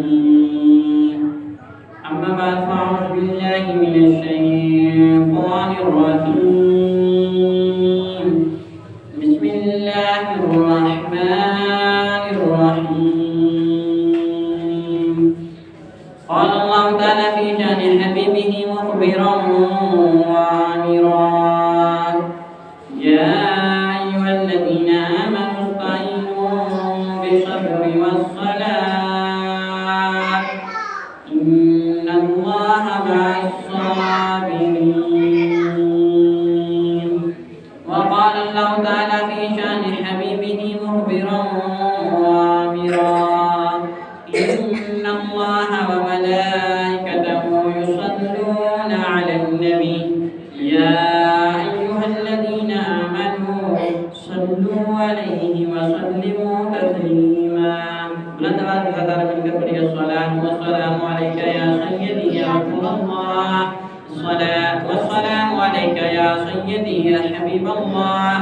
الرحيم أما بعد فأعوذ بالله من الشيطان الرجيم بسم الله الرحمن الرحيم قال الله تعالى في شأن حبيبه مخبرا وآمرا يا أيها الذين آمنوا استعينوا بالصبر والصلاة إن الله مع الصابرين وقال الله تعالى في شأن حبيبه مخبرا وآمرا إن الله وملائكته يصلون على النبي يا أيها الذين آمنوا صلوا عليه وسلموا تسليما بلند آواز میں ذرا مل کر پڑھیے الصلاة والسلام عليك يا سيدي يا رسول الله الصلاة والسلام عليك يا سيدي يا حبيب الله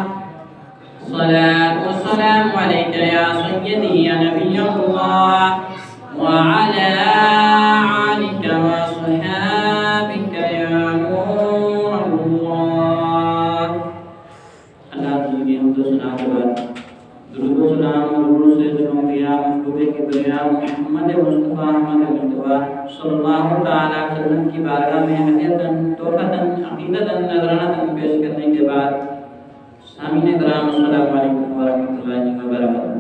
الصلاة والسلام عليك يا سيدي يا نبي الله وعلى آلك وصحابك يا نور الله اللہ تعالی کی حمد و ثنا کے بعد درود و سلام اور سید الانبیاء محبوب کبریا محمد مصطفیٰ احمد مصطفیٰ صلی اللہ تعالی علیہ وسلم کی بارگاہ میں ہدیۃً تحفۃً عقیدۃً نذرانۃً پیش کرنے کے بعد سامعین کرام السلام علیکم ورحمۃ اللہ وبرکاتہ۔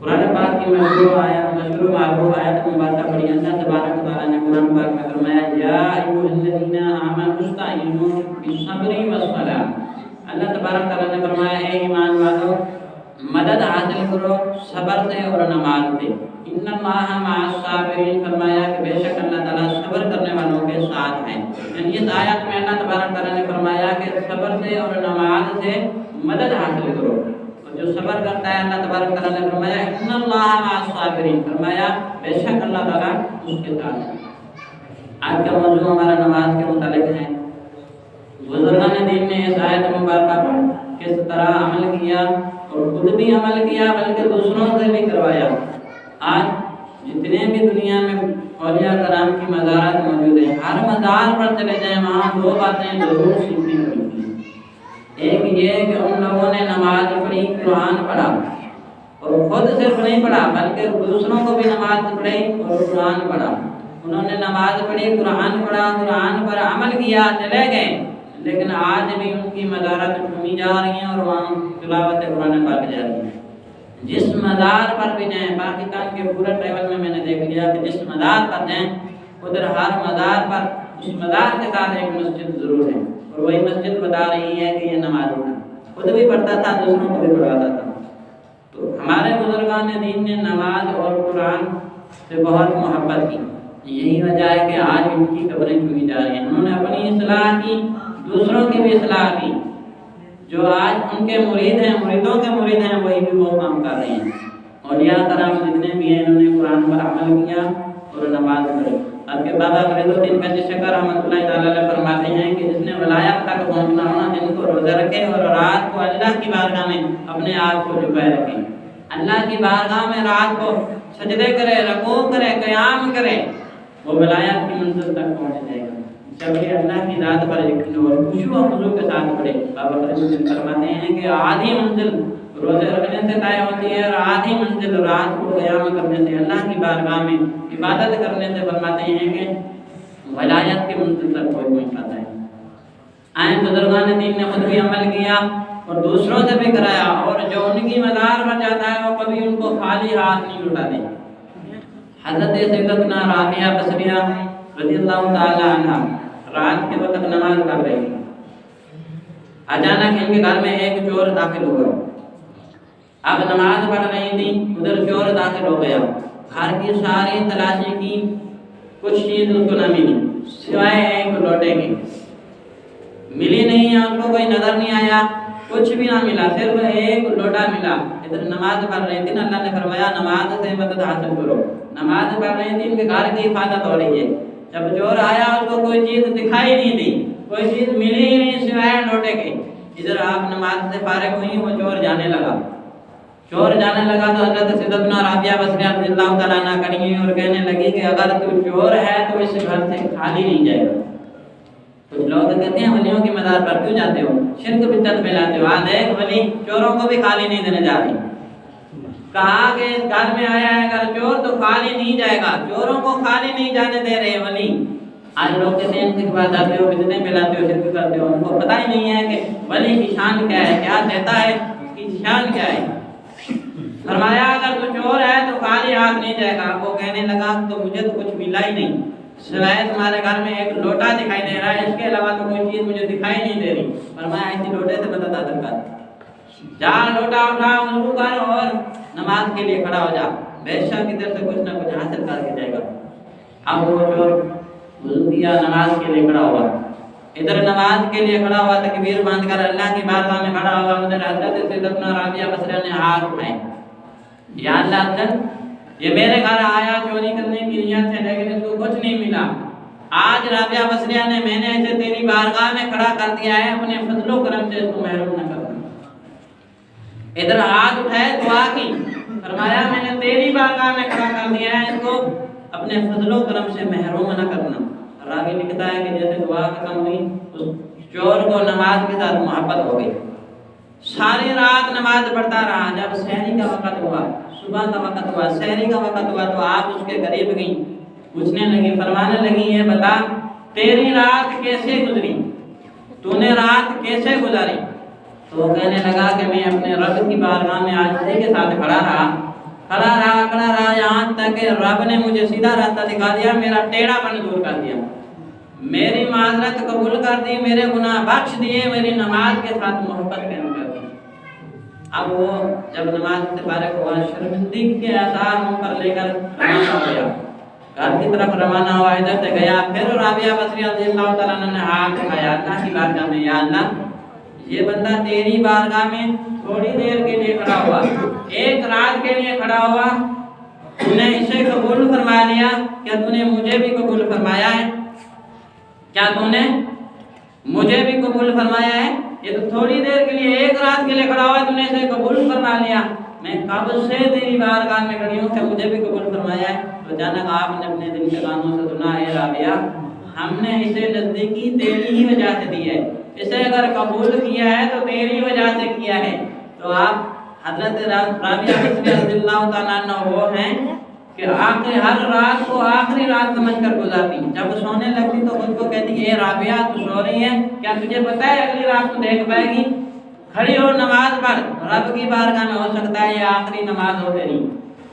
قرآن پاک کی مشہور معروف آیت مبارکہ پڑھی اللہ تبارک و تعالی نے قرآن پاک میں فرمایا یا ایھا الذین آمنوا استعینوا بالصبر والصلاۃ۔ اللہ تبارک و تعالی نے فرمایا اے ایمان والو مدد حاصل کرو صبر سے اور نماز سے۔ ان اللہ مع الصابرین فرمایا کہ بے شک اللہ تعالی صبر کرنے والوں کے ساتھ ہیں۔ یعنی اس آیت میں اللہ تبارک و تعالی نے فرمایا کہ صبر سے اور نماز سے مدد حاصل کرو۔ جو صبر کرتا ہے اللہ تبارک و تعالی نے فرمایا ان اللہ مع الصابرین فرمایا بے شک اللہ تعالی اس کے ساتھ ہے۔ آج کا موضوع ہمارا نماز کے متعلق ہے۔ بزرگان دین نے اس آیت مبارکہ پر کس طرح عمل کیا اور خود بھی عمل کیا بلکہ دوسروں سے بھی کروایا۔ آج جتنے بھی دنیا میں اولیاء کرام کی مزارات موجود ہیں ہر مزار پر چلے جائیں وہاں دو باتیں ضرور سیکھنے کو ملتی ہیں۔ ایک یہ کہ ان لوگوں نے نماز پڑھی قرآن پڑھا اور خود صرف نہیں پڑھا بلکہ دوسروں کو بھی نماز پڑھی اور قرآن پڑھا۔ انہوں نے نماز پڑھی قرآن پڑھا قرآن پر عمل کیا چلے گئے، لیکن آج بھی ان کی مزارات ڈھونڈی جا رہی ہیں اور وہاں تلاوت قرآن پاک جاری ہے۔ جس مزار پر بھی جائیں پاکستان کے پورے ٹریول میں نے دیکھ لیا کہ جس مزار پر جائیں ادھر ہر مزار پر اس مزار کے ساتھ ایک مسجد ضرور ہے اور وہی مسجد بتا رہی ہے کہ یہ نماز پڑھنا، خود بھی پڑھتا تھا دوسروں کو بھی پڑھاتا تھا۔ تو ہمارے بزرگان دین نے نماز اور قرآن سے بہت محبت کی، یہی وجہ ہے کہ آج ان کی قبریں چنی جا رہی ہیں۔ انہوں نے اپنی اصلاح کی دوسروں کی بھی اصلاح کی۔ جو آج ان کے مرید ہیں مریدوں کے مرید ہیں وہی بھی وہ کام کر رہے ہیں۔ اولیاء کرام جتنے بھی ہیں انہوں نے قرآن پر عمل کیا اور نماز پڑھی۔ آپ کے بابا فرید الدین گنج شکر رحمۃ اللہ تعالی علیہ فرماتے ہیں کہ جس نے ولایت تک پہنچنا ہونا دن کو روزہ رکھے اور رات کو اللہ کی بارگاہ میں اپنے آپ کو جھکائے رکھے، اللہ کی بارگاہ میں رات کو سجدے کرے رکوع کرے قیام کرے، وہ ولایت کی منزل تک پہنچ جائے گا۔ جبکہ اللہ کی ذات پر یقین اور خشوع و خضوع کے ساتھ پڑھے۔ بابا فرید الدین فرماتے ہیں کہ آدھی منزل روزے رکھنے سے طے ہوتی ہے اور آدھی منزل رات کو قیام کرنے سے اللہ کی بارگاہ میں عبادت کرنے سے فرماتے ہیں کہ ولایت کی منزل تک کوئی پہنچ پاتا ہے۔ آئیں بزرگان دین نے خود بھی عمل کیا اور دوسروں سے بھی کرایا، اور جو ان کی مزار پر جاتا ہے وہ کبھی ان کو خالی ہاتھ نہیں لوٹاتے۔ حضرت سیدتنا رابعہ بصریہ رضی اللہ تعالی عنہا رات کے وقت نماز پڑھ رہی تھی، اچانک ان کے گھر میں ایک چور داخل ہو گیا۔ اب نماز پڑھ رہی تھی ادھر چور داخل ہو گیا، گھر کی ساری تلاشی کی کچھ چیز اس کو نہ ملی سوائے ایک لوٹے کی، ملی نہیں ہے، اس کو کوئی نظر نہیں آیا، کچھ بھی نہ ملا، صرف ایک لوٹا ملا۔ ادھر نماز پڑھ رہی تھی، اللہ نے فرمایا نماز سے مدد حاصل کرو۔ نماز پڑھ رہی تھی، ان کے گھر کی حفاظت ہو رہی ہے۔ جب چور آیا اس کو کوئی چیز دکھائی نہیں دی، کوئی چیز ملی ہی نہیں سوائے لوٹے کے۔ ادھر آپ نماز سے فارغ ہوئی وہ چور جانے لگا۔ چور جانے لگا تو حضرت سیدتنا رابعہ بصریہ رضی اللہ تعالیٰ عنہ کھڑی ہوئی اور کہنے لگی کہ اگر تو چور ہے تو اس گھر سے خالی نہیں جائے گا۔ کچھ لوگ کہتے ہیں ولیوں کی مزار پر کیوں جاتے ہو، شرک بدعت پھیلاتے ہو۔ آج ایک ولی چوروں کو بھی خالی نہیں دینے جا رہی، کہا کہ اس گھر میں آیا ہے اگر چور تو خالی نہیں جائے گا، چوروں کو خالی نہیں جانے دے رہے ولی۔ آج لوگ کہتے ہیں ان کے بعد جاتے ہو، بدعتیں پھیلاتے ہو، شرک کرتے ہو، ان کو پتہ ہی نہیں ہے کہ ولی کی شان کیا ہے، کیا دیتا ہے، اس کی شان کیا ہے۔ فرمایا اگر تو چور ہے تو خالی ہاتھ نہیں جائے گا۔ وہ کہنے لگا تو مجھے تو کچھ ملا ہی نہیں، سوائے تمہارے گھر میں ایک لوٹا دکھائی دے رہا ہے، اس کے علاوہ تو کوئی چیز مجھے دکھائی نہیں دے رہی۔ فرمایا اسی لوٹے سے مدد حاصل کر، جا لوٹا اٹھا، وضو کر اور نماز کے لیے کھڑا ہو جا، بے شک ادھر سے کچھ نہ کچھ حاصل کر کے جائے گا۔ اب وہ چور وضو کیا، نماز کے لیے کھڑا ہوا، ادھر نماز کے لیے کھڑا ہوا، تکبیر باندھ کر اللہ کی بارگاہ میں کھڑا ہوا، ادھر حضرت سیدتنا رابعہ بصریہ نے ہاتھ اٹھائے، یا اللہ افضل یہ میرے گھر آیا چوری کرنے کی نیت سے لیکن اس کو کچھ نہیں ملا، آج رابعہ بصریہ نے میں نے اسے تیری بارگاہ میں کھڑا کر دیا ہے، اپنے فضل و کرم سے اس کو محروم نہ کرنا۔ ادھر ہاتھ اٹھائے، دعا کی، فرمایا میں نے تیری بارگاہ میں کھڑا کر دیا ہے، اس کو اپنے فضل و کرم سے محروم نہ کرنا۔ راوی لکھتا ہے کہ جیسے دعا ختم ہوئی اس چور کو نماز کے ساتھ محبت ہو گئی، ساری رات نماز پڑھتا رہا۔ جب سحری کا وقت ہوا، صبح کا وقت ہوا، سحری کا وقت ہوا تو آپ اس کے قریب گئیں، پوچھنے لگی، فرمانے لگی یہ بتا تیری رات کیسے گزری، تو نے رات کیسے گزاری؟ تو وہ کہنے لگا کہ میں اپنے رب کی بارگاہ میں عاجزی کے ساتھ کھڑا رہا یہاں تک کہ رب نے مجھے سیدھا راستہ دکھا دیا، میرا ٹیڑھا پن دور کر دیا، میری معذرت قبول کر دی، میرے گناہ بخش دیے، میری نماز کے ساتھ محبت قائم کر دی۔ اب وہ جب نماز سے فارغ ہوا، شرمندگی کے آثار منہ پر لے کر روانہ ہو گیا، گھر کی طرف روانہ ہوا، ادھر سے گیا، پھر رابعہ بصریہ رضی اللہ تعالیٰ عنہ نے ہاتھ اٹھایا اللہ کی بارگاہ میں، یا اللہ یہ بندہ تیری بارگاہ میں تھوڑی دیر کے لیے کھڑا ہوا، ایک رات کے لیے کھڑا ہوا، تو نے اسے قبول فرما لیا، کیا تو نے مجھے بھی قبول فرمایا ہے؟ کیا تو نے مجھے بھی قبول فرمایا ہے؟ یہ تو تھوڑی دیر کے لیے ایک رات کے لیے کھڑا ہوا ہے، تو نے اسے قبول فرما لیا، میں کب سے تیری بارگاہ میں کھڑی ہوں کہ مجھے بھی قبول فرمایا ہے؟ تو اچانک آپ نے اپنے دل کے کانوں سے سنا ہے رابعہ ہم نے اسے نزدیکی تیری ہی وجہ سے دی ہے، اسے اگر قبول کیا ہے تو تیری وجہ سے کیا ہے۔ تو آپ حضرت رابعہ بصریہ رضی اللہ تعالیٰ عنہ وہ ہیں کہ ہر رات کو آخری رات سمجھ کر گزارتی، جب سونے لگتی تو خود کو کہتی اے رابعہ تو سو رہی ہے، کیا تجھے پتہ ہے اگلی رات تو دیکھ پائے گی، کھڑی ہو نماز پڑھ، رب کی بارگاہ میں ہو سکتا ہے یہ آخری نماز ہو تیری،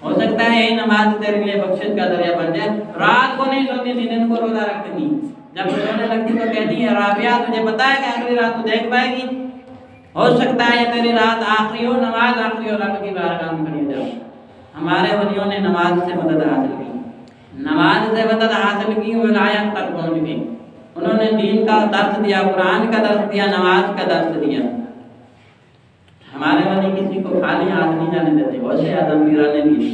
ہو سکتا ہے یہی نماز تیرے لیے بخشش کا ذریعہ بن جائے۔ رات کو نہیں سوتی تھی، دن کو روزہ رکھتی تھی، جب سونے لگتی تو کہتی ہے رابعہ تجھے پتہ ہے کہ اگلی رات تو دیکھ پائے گی، ہو سکتا ہے یہ تیری رات آخری ہو، نماز آخری ہو، رب کی بارگاہ میں کھڑی جاؤ۔ ہمارے ولیوں نے نماز سے مدد حاصل کی، نماز سے مدد حاصل کی، ولایت تک پہنچ گئی، انہوں نے دین کا درس دیا، قرآن کا درس دیا، نماز کا درس دیا۔ ہمارے ولی کسی کو خالی ہاتھ نہیں جانے دیتے، غوث اعظم پیرانے دی،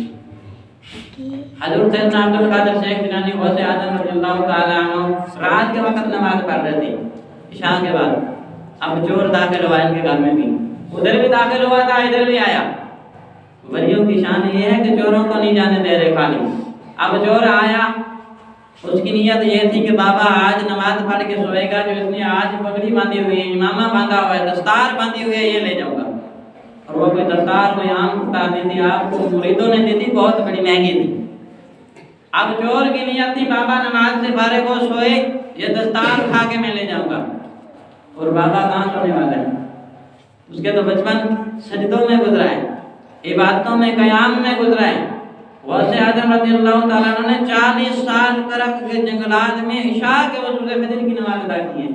حضرت سیدنا عبد القادر شیخ جیلانی غوث اعظم رضی اللہ تعالیٰ عنہ رات کے وقت نماز پڑھ رہے تھے عشاء کے بعد، اب چور داخل ہوا ان کے گھر میں بھی، ادھر بھی داخل ہوا تھا، ادھر بھی آیا۔ ولیوں کی شان یہ ہے کہ چوروں کو نہیں جانے دے رہے خالی۔ اب چور آیا، اس کی نیت یہ تھی کہ بابا آج نماز پڑھ کے سوئے گا، جو اس نے آج پگڑی باندھی ہوئی ہے، امامہ باندھا ہوا ہے، دستار باندھی ہوئی ہے، یہ لے جاؤں گا۔ اور وہ کوئی دستار کوئی عام دستار نہیں تھی، آپ کو مریدوں نے دی تھی، بہت بڑی مہنگی تھی۔ اب چور کی نیت تھی بابا نماز سے فارغ ہو سوئے، یہ دستار اٹھا کے میں لے جاؤں گا۔ اور بابا کہاں سونے والا ہے، اس کے تو بچپن سجدوں میں گزرا ہے، عبادتوں میں، قیام میں گزرا ہے۔ غوث اعظم رضی اللہ تعالیٰ عنہ نے 40 سال کرک کے جنگلات میں عشاء کے وضو سے فجر کی نماز ادا کی ہے۔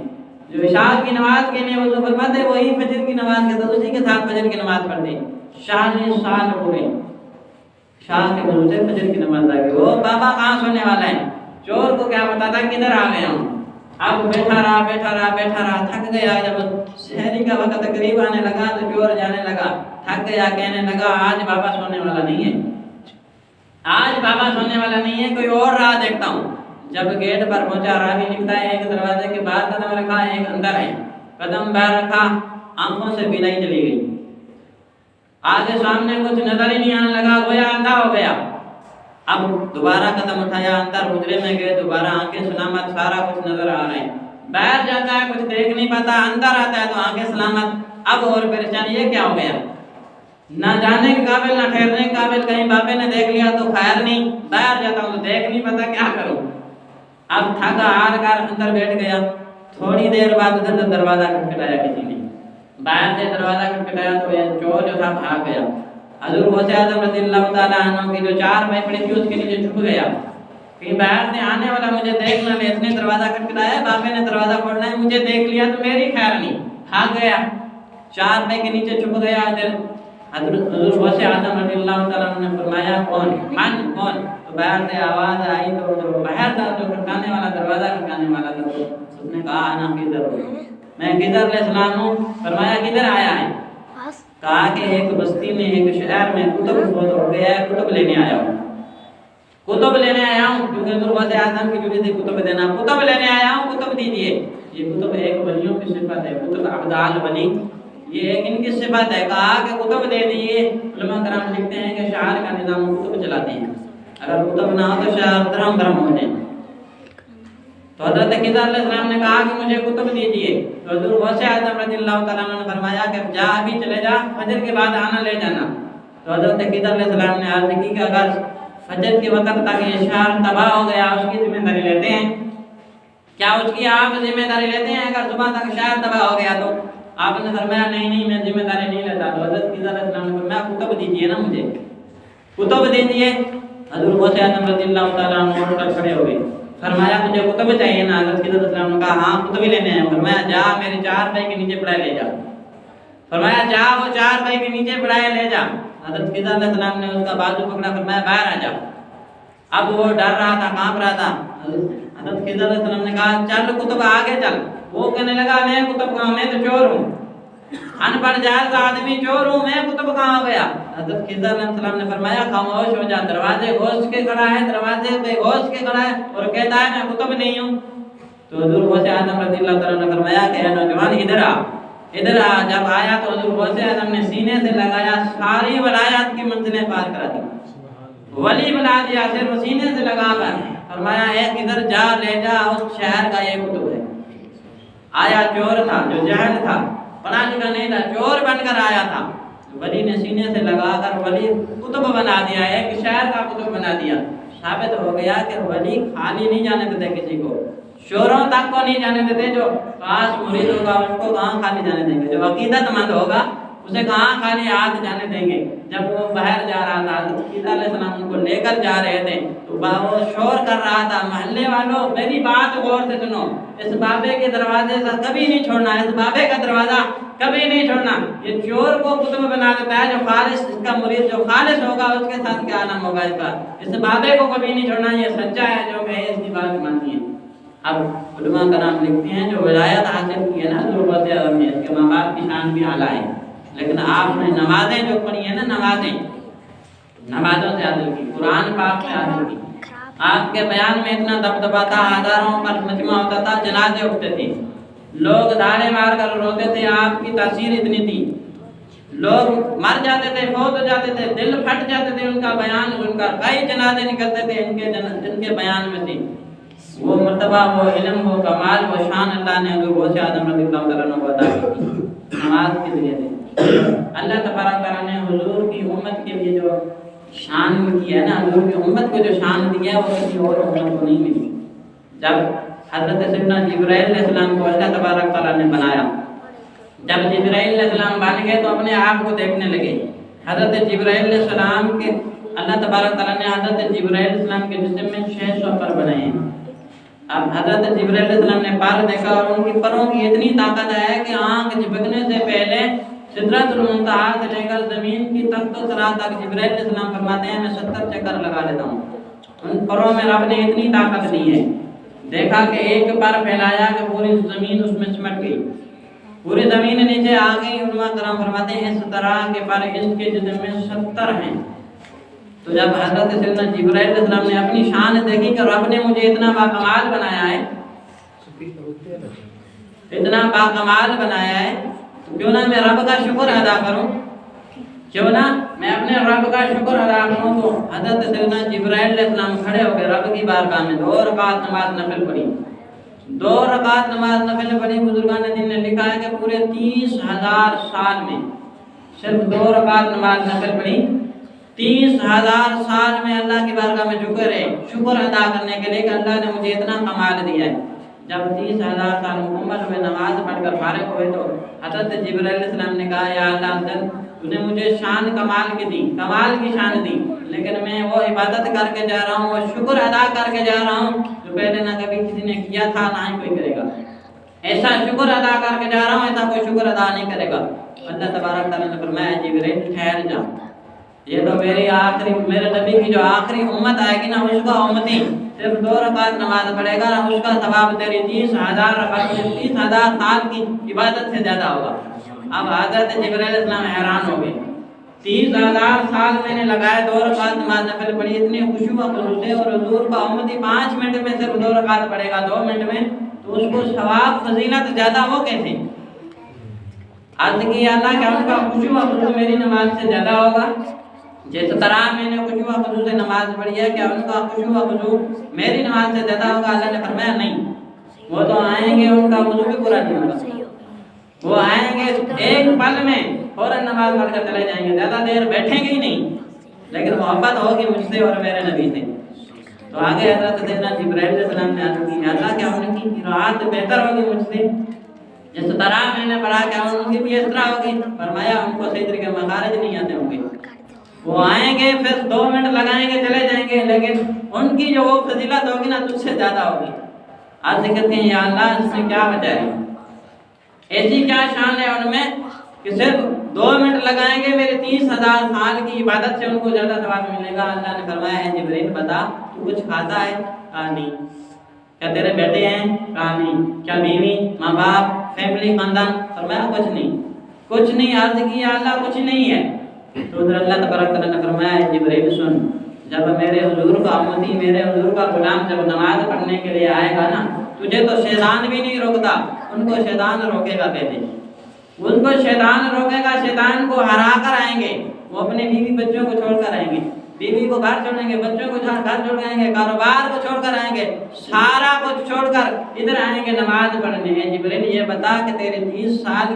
جو عشاء کی نماز کے لیے وضو فرماتے ہیں وہی فجر کی نماز کے ساتھ اسی کے ساتھ فجر کی نماز پڑھتے ہیں۔ 40 سال پورے عشاء کے وضو سے فجر کی نماز ادا کی۔ وہ بابا کہاں سونے والا ہے، چور کو کیا پتا تھا کدھر آ گیا ہوں۔ اب بیٹھا رہا تھک گیا، جب سحری کا وقت قریب آنے لگا تو چور جانے لگا، تھک گیا، کہنے لگا آج بابا سونے والا نہیں ہے، آج بابا سونے والا نہیں ہے، کوئی اور راہ دیکھتا ہوں۔ جب گیٹ پر پہنچا، راوی لکھتا ہے ایک دروازے کے باہر قدم رکھا، ایک اندر ہے، قدم باہر رکھا، آنکھوں سے بینائی چلی گئی، آگے سامنے کچھ نظر ہی نہیں آنے لگا، گویا اندھا ہو گیا۔ اب دوبارہ قدم اٹھایا، اندر حجرے میں گئے، دوبارہ آنکھیں سلامت، سارا کچھ نظر آ رہے ہیں۔ باہر جاتا ہے کچھ دیکھ نہیں پاتا، اندر آتا ہے تو آنکھیں سلامت۔ اب اور پریشانی، یہ کیا ہو گیا؟ نہ جانے کے قابل نہ ٹھہرنے کے قابل، کہیں بابے نے دیکھ لیا تو خیر نہیں، باہر جاتا ہوں تو دیکھ نہیں پاتا، کیا کروں؟ اب تھکا ہار کر اندر بیٹھ گیا۔ تھوڑی دیر بعد ادھر سے دروازہ کھٹکھٹایا کسی نے، باہر سے دروازہ کھٹکھٹایا تو یہ چور جو تھا بھاگ گیا۔ حضور غوث اعظم رضی اللہ تعالیٰ عنہ کی جو چار بھائی پڑی تھی اس کے نیچے چھپ گیا کہ باہر سے آنے والا مجھے دیکھ نہ لے، اس نے دروازہ کھٹکھٹایا، بابے نے دروازہ کھولنا ہے، مجھے دیکھ لیا تو میری خیر نہیں، بھاگ گیا، چار بھائی کے نیچے چھپ گیا۔ حضرت حضور غوث اعظم رضی اللہ تعالیٰ عنہ نے فرمایا کون؟ من کون؟ تو باہر سے آواز آئی، تو جو باہر تھا، جو کھٹکانے والا، دروازہ کھٹکانے والا تھا، تو اس نے کہا انا خضر ہوں، میں خضر علیہ السلام ہوں۔ فرمایا کدھر آیا ہے؟ کہا کہ ایک بستی میں، ایک شہر میں کتب بہت ہو گیا ہے، کتب لینے آیا ہوں، کتب لینے آیا ہوں، کیونکہ حضور غوث اعظم کی ڈیوٹی تھی کتب دینا، کتب لینے آیا ہوں، کتب دیجیے۔ یہ کتب ایک ولیوں کی صفت ہے، کتب ابدال ولی، یہ ایک ان کی صفت ہے۔ کہا کہ کتب دے دیجیے۔ علماء کرام لکھتے ہیں کہ شہر کا نظام کتب چلاتے ہیں، اگر کتب نہ ہو تو شہر دھرم بھرم ہو جائے۔ تو حضرت خضر علیہ السلام نے کہا کہ مجھے کتب دیجیے۔ تو حضور غوث اعظم رضی اللہ تعالیٰ عنہ نے فرمایا کہ جا ابھی چلے جا، فجر کے بعد آنا لے جانا۔ تو حضرت خضر علیہ السلام نے عرض کی کہ اگر فجر کے وقت تک یہ شہر تباہ ہو گیا، اس کی ذمہ داری لیتے ہیں؟ کیا اس کی آپ ذمہ داری لیتے ہیں اگر صبح تک شہر تباہ ہو گیا تو؟ آپ نے فرمایا نہیں میں ذمہ داری نہیں لیتا۔ تو حضرت خضر علیہ السلام نے فرمایا کتب دیجیے نا، مجھے کتب دیجیے۔ حضور غوث اعظم رضی اللہ تعالیٰ عنہ اٹھ کر کھڑے ہو گئے، فرمایا مجھے کتب چاہیے نا؟ حضرت خضر علیہ السلام نے کہا ہاں کتب ہی لینے ہیں۔ فرمایا جا میرے چار بھائی کے نیچے پڑھائے لے جا۔ فرمایا جا وہ چار بھائی کے نیچے پڑھائے لے جا۔ حضرت خضر علیہ السلام نے اس کا بازو پکڑا، فرمایا باہر آ جا۔ اب وہ ڈر رہا تھا، کانپ رہا تھا۔ حضرت خضر علیہ السلام نے کہا چل کتب آگے چل۔ وہ کہنے لگا میں کتب کہاں، میں تو چور ہوں، ان پڑھ جائز آدمی چور ہوں، میں کتب کہاں ہو گیا؟ حضرت خضر علیہ السلام نے فرمایا خاموش ہو جا، دروازے گھوس کے کھڑا ہے، دروازے پہ گھوس کے کھڑا ہے اور کہتا ہے میں کتب نہیں ہوں۔ تو حضور غوث اعظم رضی اللہ تعالیٰ نے فرمایا کہ اے نوجوان ادھر آ، ادھر آ۔ جب آیا تو حضور غوث اعظم نے سینے سے لگایا، ساری ولایات کی منزلیں پار کرا دی، ولی بنا دیا صرف سینے سے لگا کر۔ فرمایا اے خضر جا لے جا، اس شہر کا یہ کتب ہے۔ آیا چور تھا، جو جاہل تھا، پڑھا لکھا نہیں تھا، چور بن کر آیا تھا، ولی نے سینے سے لگا کر ولی کتب بنا دیا، ایک شہر کا کتب بنا دیا۔ ثابت ہو گیا کہ ولی خالی نہیں جانے دیتے کسی کو، شوروں تک کو نہیں جانے دیتے۔ جو خاص مرید ہوگا اس کو کہاں خالی جانے دیں گے، جو عقیدت مند ہوگا اسے کہاں خالی ہاتھ جانے دیں گے۔ جب وہ باہر جا رہا تھا، حضرت خضر علیہ السلام ان کو لے کر جا رہے تھے تو وہ شور کر رہا تھا، محلے والوں میری بات غور سے سنو، اس بابے کے دروازے سے کبھی نہیں چھوڑنا، اس بابے کا دروازہ کبھی نہیں چھوڑنا۔ یہ چور کو کتب بنا دیتا ہے، جو خالص اس کا مرید جو خالص ہوگا اس کے ساتھ کیا نام ہوگا اس کا، اس بابے کو کبھی نہیں چھوڑنا، یہ سچا ہے جو کہے اس کی بات مانتی ہے۔ اب علماء کرام لکھتے ہیں جو ولایت حاصل کی ہے نا حضور غوث اعظم نے، اس کے ماں باپ کی شان بھی اعلیٰ ہے، لیکن آپ نے نمازیں جو پڑھی ہیں نا، نمازوں سے حاصل کی، قرآن پاک سے حاصل کی۔ آپ کے بیان میں اتنا دبدبا تھا، ہزاروں پر مجمع ہوتا تھا، جنازے اٹھتے تھے، لوگ دھاڑے مار کر روتے تھے، آپ کی تاثیر اتنی تھی، لوگ مر جاتے تھے، فوت ہو جاتے تھے، دل پھٹ جاتے تھے ان کا بیان سن کر، کئی جنازے نکلتے تھے ان کے بیان میں سے۔ وہ مرتبہ، وہ علم، وہ کمال، وہ شان اللہ نے حضور غوث اعظم رضی اللہ تعالیٰ عنہ کو عطا کی نماز کے ذریعے سے۔ اللہ تبارک تعالیٰ نے حضور کی امت کے لیے جو شان کی ہے نا، حضور کی امت کو جو شان دی ہے وہ کسی اور امت کو نہیں ملی۔ جب حضرت سیدنا جبرائیل علیہ السلام کو اللہ تبارک تعالیٰ نے بنایا، جب جبرائیل علیہ السلام بن گئے تو اپنے آپ کو دیکھنے لگے۔ حضرت جبرائیل علیہ السلام کے اللہ تبارک تعالیٰ نے حضرت جبرائیل علیہ السلام کے جسم میں 600 پر بنائے ہیں۔ اب حضرت جبرائیل علیہ السلام نے پر دیکھا اور ان کی پروں کی اتنی طاقت ہے کہ آنکھ جھپکنے سے پہلے سدرۃ المنتہا سے لے کر زمین کی تخت و سرا تک جبرائیل علیہ السلام فرماتے ہیں میں 70 چکر لگا لیتا ہوں۔ ان پروں میں رب نے اتنی طاقت دی ہے، دیکھا کہ ایک پر پھیلایا کہ پوری زمین اس میں سمٹ گئی، پوری زمین نیچے آ گئی۔ علماء کرام فرماتے ہیں اس طرح کے پر اس کے جسم میں 70 ہیں۔ تو جب حضرت سیدنا جبرائیل علیہ السلام نے اپنی شان دیکھی کہ رب نے مجھے اتنا باکمال بنایا ہے، اتنا باکمال بنایا ہے، تو کیوں نہ میں رب کا شکر ادا کروں۔ کیوں نہ میں اپنے رب کا شکر ادا کروں تو حضرت سیدنا جبرائیل علیہ السلام کھڑے ہو کے رب کی بارگاہ میں 2 رکعت نماز نفل پڑھی، 2 رکعت نماز نفل پڑھی۔ بزرگان دین نے لکھا ہے کہ پورے 30,000 سال میں صرف 2 رکعت نماز نفل پڑھی، 30,000 سال میں اللہ کی بارگاہ میں شکر ادا کرنے کے لیے کہ اللہ نے مجھے اتنا کمال دیا ہے۔ جب 30,000 سال مکمل ہوئے، نماز پڑھ کر فارغ ہوئے تو حضرت جبرائیل علیہ السلام نے کہا یا اللہ تو نے مجھے شان کمال کی دی، کمال کی شان دی، لیکن میں وہ عبادت کر کے جا رہا ہوں، وہ شکر ادا کر کے جا رہا ہوں جو پہلے نہ کبھی کسی نے کیا تھا نہ ہی کوئی کرے گا۔ ایسا شکر ادا کر کے جا رہا ہوں، ایسا کوئی شکر ادا نہیں کرے گا۔ اللہ تبارک تعالیٰ نے فرمایا جبرائیل ٹھہر جا، یہ تو میرے نبی کی جو آخری امت آئے گی نا، اس کا امتی صرف 2 رکعت نماز پڑھے گا، اس کا ثواب تیری 30,000 رکعت 30,000 سال کی عبادت سے زیادہ ہوگا۔ اب حضرت جبرائیل علیہ السلام حیران ہو گئے، 30,000 سال میں نے لگائے 2 رکعت نماز نفل پڑھی، اتنی خشوع و خضوع سے، اور حضور کا امتی 5 منٹ میں صرف 2 رکعت پڑھے گا 2 منٹ میں، تو اس کو ثواب فضیلت زیادہ ہو کیسے؟ عرض کی اللہ کیا ان کا خشوع و خضوع میری نماز سے زیادہ ہوگا؟ جس طرح میں نے خشوع و خضوع سے نماز پڑھی ہے، کیا ان کا خشوع و خضوع میری نماز سے زیادہ ہوگا؟ اللہ نے فرمایا نہیں، وہ تو آئیں گے ان کا وضو بھی پورا نہیں ہوگا، وہ آئیں گے ایک پل میں فوراً نماز پڑھ کر چلے جائیں گے، زیادہ دیر بیٹھیں گے ہی نہیں، لیکن محبت ہوگی مجھ سے اور میرے نبی سے۔ تو آگے حضرت سیدنا جبرائیل علیہ السلام نے عرض کی اللہ کیا ان کی قرات بہتر ہوگی مجھ سے؟ جس طرح میں نے پڑھا کیا ان کی بھی اس طرح ہوگی؟ فرمایا ان کو صحیح طریقے مخارج نہیں آتے ہوں گے، وہ آئیں گے پھر 2 منٹ لگائیں گے چلے جائیں گے، لیکن ان کی جو وہ فضیلت ہوگی نا تجھ سے زیادہ ہوگی۔ عرض کرتے ہیں یا اللہ اس میں کیا وجہ ہے، ایسی کیا شان ہے ان میں کہ صرف 2 منٹ لگائیں گے میرے 30,000 سال کی عبادت سے ان کو زیادہ ثواب ملے گا۔ اللہ نے فرمایا ہے جبرائیل بتا تو کچھ کھاتا ہے؟ کہا نہیں۔ کیا تیرے بیٹے ہیں؟ کہا نہیں۔ کیا بیوی، ماں باپ، فیملی، خاندان؟ فرمایا کچھ نہیں، کچھ نہیں۔ عرض کی اللہ کچھ نہیں ہے۔ تو ادھر اللہ تبارک تعالیٰ نے فرمایا ہے جبرائیل سن، جب میرے حضور کا امتی، میرے حضور کا غلام جب نماز پڑھنے کے لیے آئے گا نا، تجھے تو شیطان بھی نہیں روکتا، ان کو شیطان روکے گا پہلے، ان کو شیطان روکے گا، شیطان کو ہرا کر آئیں گے، وہ اپنے بیوی بچوں کو چھوڑ کر آئیں گے، بیوی کو گھر چھوڑیں گے، بچوں کو گھر چھوڑ آئیں گے، کاروبار کو چھوڑ کر آئیں گے، سارا کچھ چھوڑ کر ادھر آئیں گے نماز پڑھنے۔ جبرائیل یہ بتا کہ تیرے 30 سال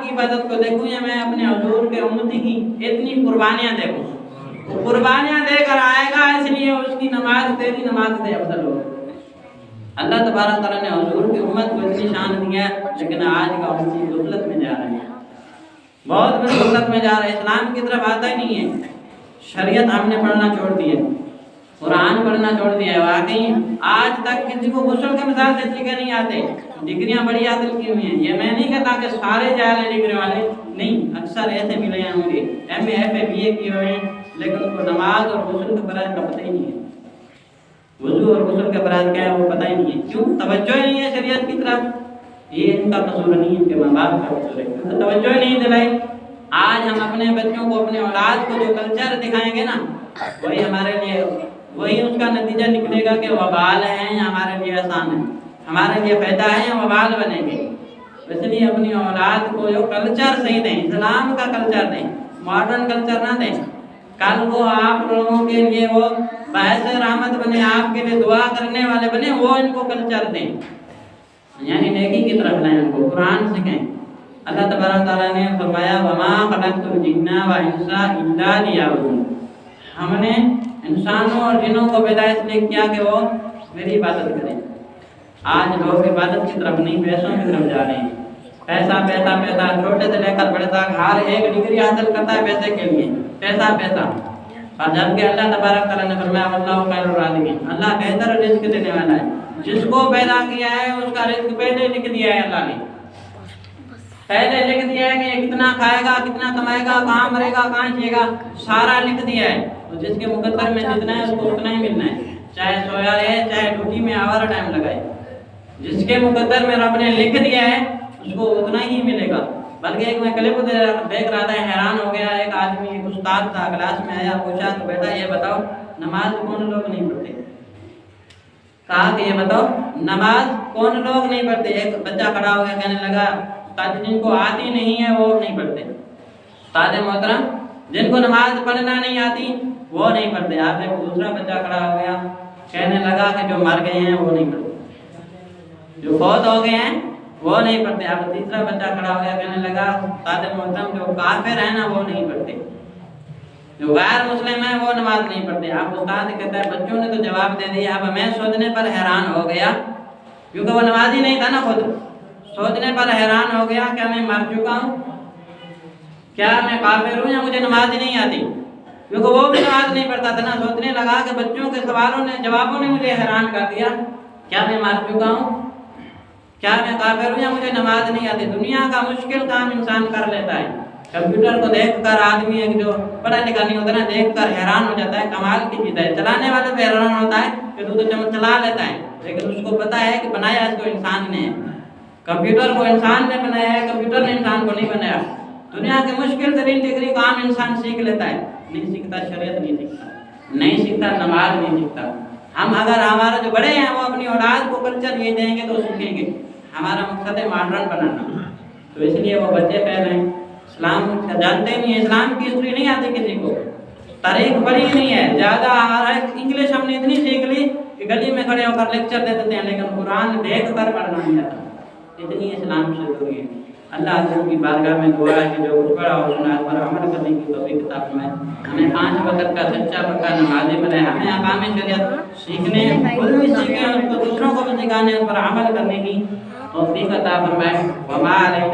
کی عبادت کو دیکھوں یا میں اپنے حضور کے امتی کی اتنی قربانیاں دیکھوں؟ قربانیاں دے کر آئے گا، اس لیے اس کی نماز تیری نماز سے افضل ہوگی۔ اللہ تبارک تعالیٰ نے حضور کی امت کو اتنی شان دی ہے، لیکن آج کا امتی غفلت میں جا رہے ہیں، بہت بڑی غفلت میں جا رہے ہیں، اسلام کی طرف آتا ہی نہیں ہے، شریعت ہم نے پڑھنا چھوڑ دی ہے، قرآن پڑھنا چھوڑ دیا ہے۔ واقعی آج تک کسی کو غسل کے مثال سے طریقے نہیں آتے، ڈگریاں بڑی حاصل کی ہوئی ہیں۔ یہ میں نہیں کہتا کہ سارے جاہل ہیں ڈگری والے، نہیں، اکثر ایسے ملے ہوں گے M A F A B A کیے ہوئے ہیں، لیکن ان کو نماز اور غسل کے فرائض کا پتہ ہی نہیں ہے، وضو اور غسل کے فرائض کیا ہے وہ پتہ ہی نہیں ہے۔ کیوں؟ توجہ ہی نہیں ہے شریعت کی طرف۔ یہ ان کا قصور نہیں ہے، ان کے ماں باپ کا قصور ہے، توجہ ہی نہیں دلائی۔ آج ہم اپنے بچوں کو، اپنے اولاد کو جو کلچر دکھائیں گے نا، وہی ہمارے لیے، وہی اس کا نتیجہ نکلے گا کہ وبال ہیں یا ہمارے لیے احسان ہے، ہمارے لیے فائدہ ہے یا وبال بنیں گے۔ اس لیے اپنی اولاد کو جو کلچر صحیح دیں، اسلام کا کلچر دیں، ماڈرن کلچر نہ دیں۔ کل وہ آپ لوگوں کے لیے وہ باعث رحمت بنے، آپ کے لیے دعا کرنے والے بنے، وہ ان کو کلچر دیں، یعنی نیکی کی طرف لائیں، ان کو قرآن سکھائیں۔ اللہ تبارک تعالیٰ نے فرمایا وَمَا خَلَقْتُ الْجِنَّ وَالْإِنسَ إِلَّا لِيَعْبُدُونِ، ہم نے انسانوں اور جنوں کو پیدا اس لیے کیا کہ وہ میری عبادت کریں۔ آج لوگ عبادت کی طرف نہیں، پیسوں کی طرف جا رہے ہیں، پیسہ پیسہ پیسہ، چھوٹے سے لے کر بڑے تک ہر ایک ڈگری حاصل کرتا ہے پیسے کے لیے، پیسہ پیسہ۔ اور جبکہ اللہ تبارک تعالیٰ نے فرمایا واللہ خیر الرازقین، اللہ بہتر رزق دینے والا ہے، جس کو پیدا کیا ہے اس کا رزق پہلے لکھ دیا ہے، اللہ نے پہلے لکھ دیا ہے کہ یہ کتنا کھائے گا، کتنا کمائے گا، کہاں مرے گا، کہاں جیے گا، سارا لکھ دیا ہے۔ اور جس کے مقدر میں جتنا ہے اس کو اتنا ہی ملنا ہے، چاہے سویا رہے چاہے ڈیوٹی میں آوارہ ٹائم لگائے، جس کے مقدر میں رب نے لکھ دیا ہے اس کو اتنا ہی ملے گا۔ بلکہ ایک میں کلپ دیکھ رہا تھا، حیران ہو گیا، ایک آدمی، ایک استاد تھا، کلاس میں آیا، پوچھا کہ بیٹا یہ بتاؤ نماز کون لوگ نہیں پڑھتے؟ کہا کہ یہ بتاؤ نماز کون لوگ نہیں پڑھتے؟ ایک بچہ کھڑا ہو گیا، کہنے لگا جن کو آتی نہیں ہے وہ نہیں پڑھتے۔ استاد محترم جن کو نماز پڑھنا نہیں آتی وہ نہیں پڑھتے. آپ نے دوسرا بچہ کھڑا ہو گیا کہنے لگا کہ جو مر گئے ہیں وہ نہیں پڑھتے, جو فوت ہو گئے ہیں وہ نہیں پڑھتے. اب تیسرا بچہ کھڑا ہو گیا کہنے لگا استاد محترم جو کافر ہیں نا وہ نہیں پڑھتے, جو غیر مسلم ہیں وہ نماز نہیں پڑھتے. اب استاد کہتا ہے بچوں نے تو جواب دے دیا. اب میں سوچنے پر حیران ہو گیا کیونکہ وہ نمازی نہیں تھا نا خود. سوچنے پر حیران ہو گیا کہ میں مر چکا ہوں, کیا میں کافر ہوں یا مجھے نماز ہی نہیں آتی, کیونکہ وہ بھی نماز نہیں پڑھتا تھا نا. سوچنے لگا کہ بچوں کے سوالوں نے جوابوں نے مجھے حیران کر دیا. کیا میں مر چکا ہوں, کیا میں کافر ہوں یا مجھے نماز نہیں آتی. دنیا کا مشکل کام انسان کر لیتا ہے. کمپیوٹر کو دیکھ کر آدمی ایک جو پڑھا لکھا نہیں ہوتا نا دیکھ کر حیران ہو جاتا ہے, کمال کی چیز ہے. چلانے والے پہ حیران ہوتا ہے کہ تو چلا لیتا ہے, لیکن اس کو پتا ہے کہ بنایا اس کو انسان نے. کمپیوٹر کو انسان نے بنایا ہے, کمپیوٹر نے انسان کو نہیں بنایا. دنیا کے مشکل ترین ڈگری کام انسان سیکھ لیتا ہے, نہیں سیکھتا شریعت نہیں سیکھتا, نہیں سیکھتا نماز نہیں سیکھتا. ہم اگر ہمارا جو بڑے ہیں وہ اپنی اولاد کو کلچر یہ دیں گے تو سیکھیں گے. ہمارا مقصد ہے ماڈرن بنانا, تو اس لیے وہ بچے پہلے ہیں اسلام جانتے نہیں ہیں, اسلام کی ہسٹری نہیں آتی کسی کو, تاریخ پڑھی نہیں ہے زیادہ. انگلش ہم نے اتنی سیکھ لی کہ گلی میں کھڑے ہو کر لیکچر دے دیتے ہیں, لیکن قرآن دیکھ کر پڑھنا نہیں آتا. اتنی اسلام سے ضروری ہے. اللہ تعالیٰ کی بارگاہ میں دعا ہے کہ جو کچھ پڑھا ہو سنا پر عمل کرنے کی توفیق عطا فرمائے. ہمیں 5 وقت کا سچا پکا نمازی بنائے. ہمیں احکام شریعت سیکھنے, خود بھی سیکھیں, اس کو دوسروں کو بھی سکھانے, اس پر عمل کرنے کی توفیق عطا فرمائے. وما علینا